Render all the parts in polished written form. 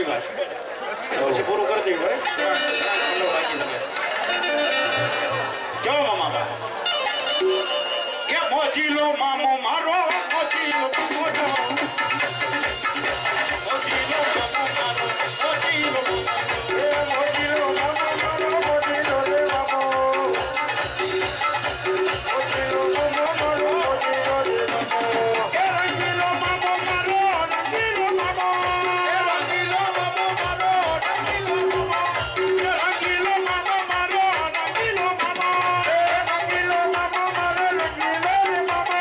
તમારી વાત પછી પૂરું કરી દઈ ભાઈ બાકી તમે કેવો મામા કે મોજીલો મામો મારો મોજીલો મોજો મોજીલો મામો મારો મોજીલો એ મોજીલો મામો મારો મોજીલો રે મામો મોજીલો મામો મારો મોજીલો રે મામો કે રંગીલો મામો મારો રંગીલો મામો કે રંગીલો મામો મારો રંગીલો મામો કે રંગીલો મામો મારો રંગીલો મામો એ રંગીલો મામો મારો રંગીલો રે મામો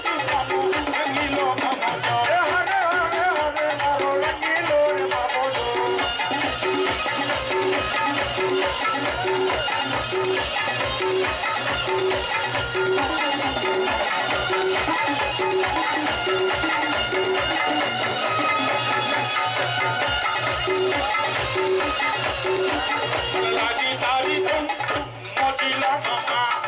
તું મામો રંગીલો મામો એ હરે હરે હરે મારો રંગીલો રે મામો લાગી તારી મોજીલા મામા